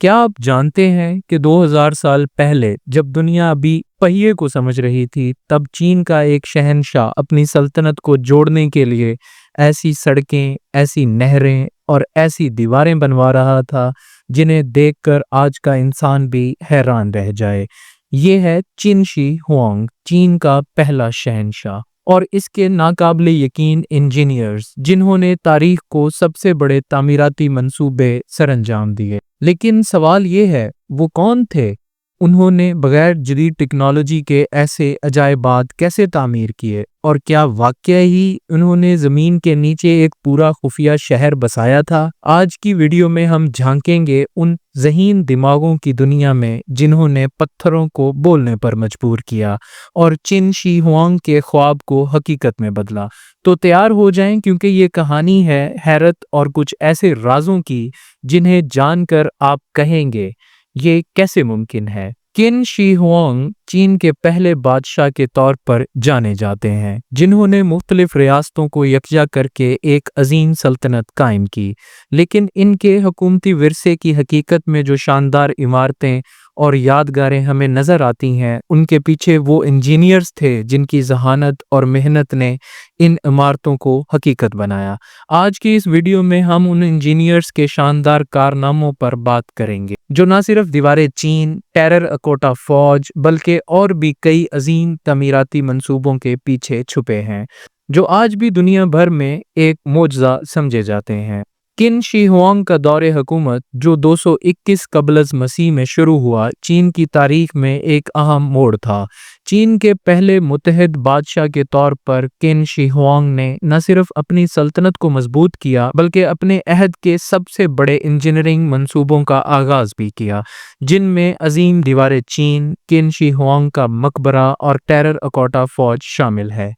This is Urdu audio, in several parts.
کیا آپ جانتے ہیں کہ 2000 سال پہلے جب دنیا ابھی پہیے کو سمجھ رہی تھی تب چین کا ایک شہنشاہ اپنی سلطنت کو جوڑنے کے لیے ایسی سڑکیں، ایسی نہریں اور ایسی دیواریں بنوا رہا تھا جنہیں دیکھ کر آج کا انسان بھی حیران رہ جائے۔ یہ ہے چین شی ہوانگ، چین کا پہلا شہنشاہ، اور اس کے ناقابل یقین انجینئرز جنہوں نے تاریخ کو سب سے بڑے تعمیراتی منصوبے سر انجام دیے۔ لیکن سوال یہ ہے، وہ کون تھے؟ انہوں نے بغیر جدید ٹیکنالوجی کے ایسے عجائبات کیسے تعمیر کیے؟ اور کیا واقعی ہی انہوں نے زمین کے نیچے ایک پورا خفیہ شہر بسایا تھا؟ آج کی ویڈیو میں ہم جھانکیں گے ان ذہین دماغوں کی دنیا میں جنہوں نے پتھروں کو بولنے پر مجبور کیا اور چین شی ہوانگ کے خواب کو حقیقت میں بدلا۔ تو تیار ہو جائیں، کیونکہ یہ کہانی ہے حیرت اور کچھ ایسے رازوں کی جنہیں جان کر آپ کہیں گے یہ کیسے ممکن ہے۔ چین شی ہوانگ چین کے پہلے بادشاہ کے طور پر جانے جاتے ہیں جنہوں نے مختلف ریاستوں کو یکجا کر کے ایک عظیم سلطنت قائم کی، لیکن ان کے حکومتی ورثے کی حقیقت میں جو شاندار عمارتیں اور یادگاریں ہمیں نظر آتی ہیں ان کے پیچھے وہ انجینئرز تھے جن کی ذہانت اور محنت نے ان عمارتوں کو حقیقت بنایا۔ آج کی اس ویڈیو میں ہم ان انجینئرز کے شاندار کارناموں پر بات کریں گے جو نہ صرف دیواریں چین، ٹیرر اکوٹا فوج، بلکہ اور بھی کئی عظیم تعمیراتی منصوبوں کے پیچھے چھپے ہیں جو آج بھی دنیا بھر میں ایک معجزہ سمجھے جاتے ہیں۔ چین شی ہوانگ کا دور حکومت جو 221 قبل از مسیح میں شروع ہوا، چین کی تاریخ میں ایک اہم موڑ تھا۔ چین کے پہلے متحد بادشاہ کے طور پر چین شی ہوانگ نے نہ صرف اپنی سلطنت کو مضبوط کیا بلکہ اپنے عہد کے سب سے بڑے انجینئرنگ منصوبوں کا آغاز بھی کیا، جن میں عظیم دیواریں چین شی ہوانگ کا مقبرہ اور ٹیرر اکوٹا فوج شامل ہے۔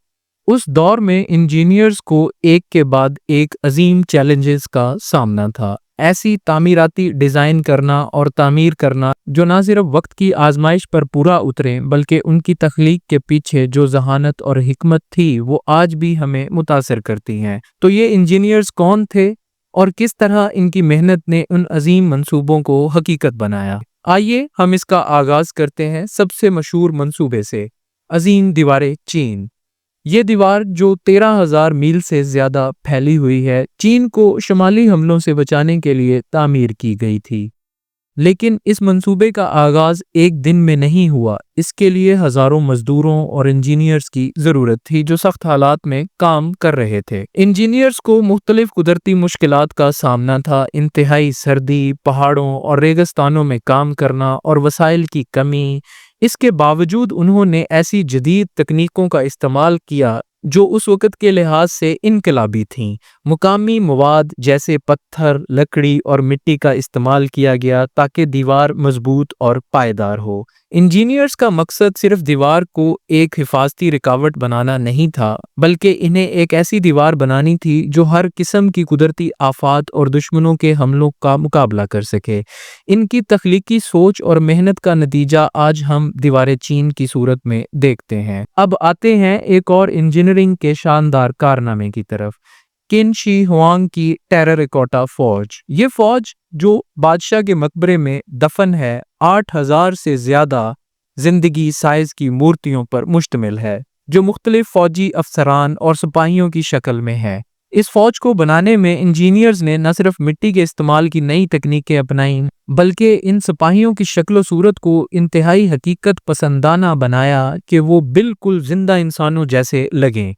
اس دور میں انجینئرز کو ایک کے بعد ایک عظیم چیلنجز کا سامنا تھا، ایسی تعمیراتی ڈیزائن کرنا اور تعمیر کرنا جو نہ صرف وقت کی آزمائش پر پورا اتریں بلکہ ان کی تخلیق کے پیچھے جو ذہانت اور حکمت تھی وہ آج بھی ہمیں متاثر کرتی ہیں۔ تو یہ انجینئرز کون تھے اور کس طرح ان کی محنت نے ان عظیم منصوبوں کو حقیقت بنایا؟ آئیے ہم اس کا آغاز کرتے ہیں سب سے مشہور منصوبے سے، عظیم دیواریں چین۔ یہ دیوار جو 13,000 میل سے زیادہ پھیلی ہوئی ہے، چین کو شمالی حملوں سے بچانے کے لیے تعمیر کی گئی تھی۔ لیکن اس منصوبے کا آغاز ایک دن میں نہیں ہوا، اس کے لیے ہزاروں مزدوروں اور انجینئرز کی ضرورت تھی جو سخت حالات میں کام کر رہے تھے۔ انجینئرز کو مختلف قدرتی مشکلات کا سامنا تھا، انتہائی سردی، پہاڑوں اور ریگستانوں میں کام کرنا اور وسائل کی کمی۔ اس کے باوجود انہوں نے ایسی جدید تکنیکوں کا استعمال کیا جو اس وقت کے لحاظ سے انقلابی تھیں۔ مقامی مواد جیسے پتھر، لکڑی اور مٹی کا استعمال کیا گیا تاکہ دیوار مضبوط اور پائیدار ہو۔ انجینئرز کا مقصد صرف دیوار کو ایک حفاظتی رکاوٹ بنانا نہیں تھا، بلکہ انہیں ایک ایسی دیوار بنانی تھی جو ہر قسم کی قدرتی آفات اور دشمنوں کے حملوں کا مقابلہ کر سکے۔ ان کی تخلیقی سوچ اور محنت کا نتیجہ آج ہم دیواریں چین کی صورت میں دیکھتے ہیں۔ اب آتے ہیں ایک اور انجینئرنگ کے شاندار کارنامے کی طرف، چین شی ہوانگ کی ٹیرر اکوٹا فوج۔ یہ فوج جو بادشاہ کے مقبرے میں دفن ہے، 8,000 سے زیادہ زندگی سائز کی مورتیوں پر مشتمل ہے جو مختلف فوجی افسران اور سپاہیوں کی شکل میں ہے۔ اس فوج کو بنانے میں انجینئرز نے نہ صرف مٹی کے استعمال کی نئی تکنیکیں اپنائیں بلکہ ان سپاہیوں کی شکل و صورت کو انتہائی حقیقت پسندانہ بنایا کہ وہ بالکل زندہ انسانوں جیسے لگیں۔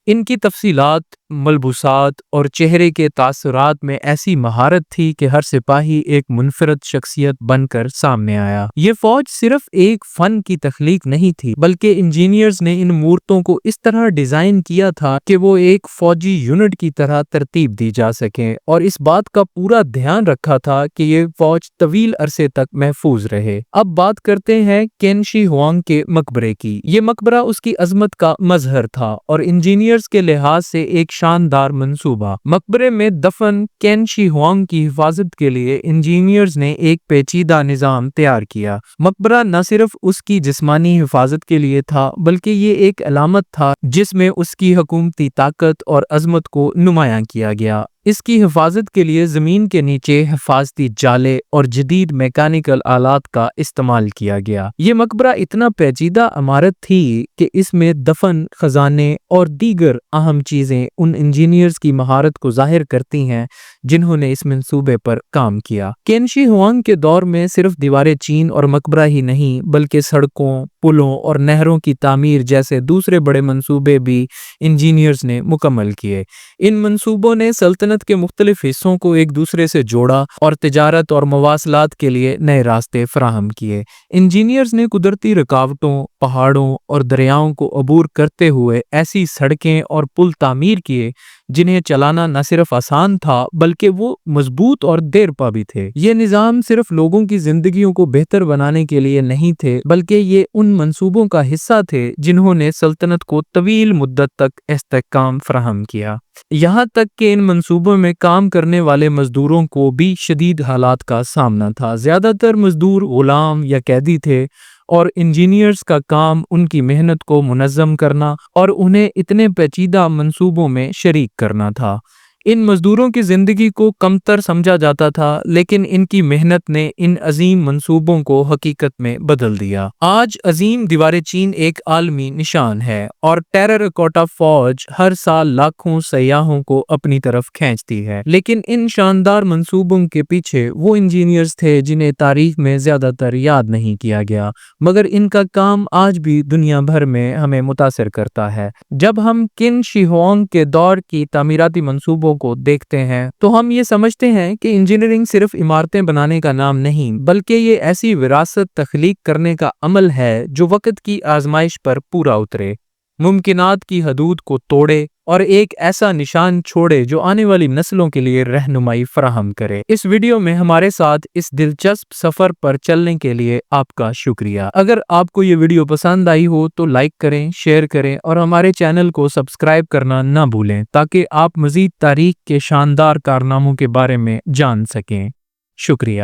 ان کی تفصیلات، ملبوسات اور چہرے کے تاثرات میں ایسی مہارت تھی کہ ہر سپاہی ایک منفرد شخصیت بن کر سامنے آیا۔ یہ فوج صرف ایک فن کی تخلیق نہیں تھی بلکہ انجینئرز نے ان مورتوں کو اس طرح ڈیزائن کیا تھا کہ وہ ایک فوجی یونٹ کی طرح ترتیب دی جا سکیں، اور اس بات کا پورا دھیان رکھا تھا کہ یہ فوج طویل عرصے تک محفوظ رہے۔ اب بات کرتے ہیں چین شی ہوانگ کے مقبرے کی۔ یہ مقبرہ اس کی عظمت کا مظہر تھا اور انجینئرز کے لحاظ سے ایک شاندار منصوبہ۔ مقبرے میں دفن چین شی ہوانگ کی حفاظت کے لیے انجینئرز نے ایک پیچیدہ نظام تیار کیا۔ مقبرہ نہ صرف اس کی جسمانی حفاظت کے لیے تھا بلکہ یہ ایک علامت تھا جس میں اس کی حکومتی طاقت اور عظمت کو نمایاں کیا گیا۔ اس کی حفاظت کے لیے زمین کے نیچے حفاظتی جالے اور جدید میکینیکل آلات کا استعمال کیا گیا۔ یہ مقبرہ اتنا پیچیدہ عمارت تھی کہ اس میں دفن خزانے اور دیگر اہم چیزیں ان انجینئرز کی مہارت کو ظاہر کرتی ہیں جنہوں نے اس منصوبے پر کام کیا۔ قین شی ہوانگ کے دور میں صرف دیوارِ چین اور مقبرہ ہی نہیں بلکہ سڑکوں، پلوں اور نہروں کی تعمیر جیسے دوسرے بڑے منصوبے بھی انجینئرز نے مکمل کیے۔ ان منصوبوں نے سلطنت کے مختلف حصوں کو ایک دوسرے سے جوڑا اور تجارت اور مواصلات کے لیے نئے راستے فراہم کیے۔ انجینئرز نے قدرتی رکاوٹوں، پہاڑوں اور دریاؤں کو عبور کرتے ہوئے ایسی سڑکیں اور پل تعمیر کیے جنہیں چلانا نہ صرف آسان تھا بلکہ وہ مضبوط اور دیر پا بھی تھے۔ یہ نظام صرف لوگوں کی زندگیوں کو بہتر بنانے کے لیے نہیں تھے بلکہ یہ ان منصوبوں کا حصہ تھے جنہوں نے سلطنت کو طویل مدت تک استحکام فراہم کیا۔ یہاں تک کہ ان منصوبوں میں کام کرنے والے مزدوروں کو بھی شدید حالات کا سامنا تھا۔ زیادہ تر مزدور غلام یا قیدی تھے اور انجینئرز کا کام ان کی محنت کو منظم کرنا اور انہیں اتنے پیچیدہ منصوبوں میں شریک کرنا تھا۔ ان مزدوروں کی زندگی کو کمتر سمجھا جاتا تھا لیکن ان کی محنت نے ان عظیم منصوبوں کو حقیقت میں بدل دیا۔ آج عظیم دیوارِ چین ایک عالمی نشان ہے اور ٹیراکوٹا فوج ہر سال لاکھوں سیاحوں کو اپنی طرف کھینچتی ہے، لیکن ان شاندار منصوبوں کے پیچھے وہ انجینئرز تھے جنہیں تاریخ میں زیادہ تر یاد نہیں کیا گیا، مگر ان کا کام آج بھی دنیا بھر میں ہمیں متاثر کرتا ہے۔ جب ہم قین شی ہوانگ کے دور کی تعمیراتی منصوبوں کو دیکھتے ہیں تو ہم یہ سمجھتے ہیں کہ انجینئرنگ صرف عمارتیں بنانے کا نام نہیں بلکہ یہ ایسی وراثت تخلیق کرنے کا عمل ہے جو وقت کی آزمائش پر پورا اترے، ممکنات کی حدود کو توڑے اور ایک ایسا نشان چھوڑے جو آنے والی نسلوں کے لیے رہنمائی فراہم کرے۔ اس ویڈیو میں ہمارے ساتھ اس دلچسپ سفر پر چلنے کے لیے آپ کا شکریہ۔ اگر آپ کو یہ ویڈیو پسند آئی ہو تو لائک کریں، شیئر کریں اور ہمارے چینل کو سبسکرائب کرنا نہ بھولیں تاکہ آپ مزید تاریخ کے شاندار کارناموں کے بارے میں جان سکیں۔ شکریہ۔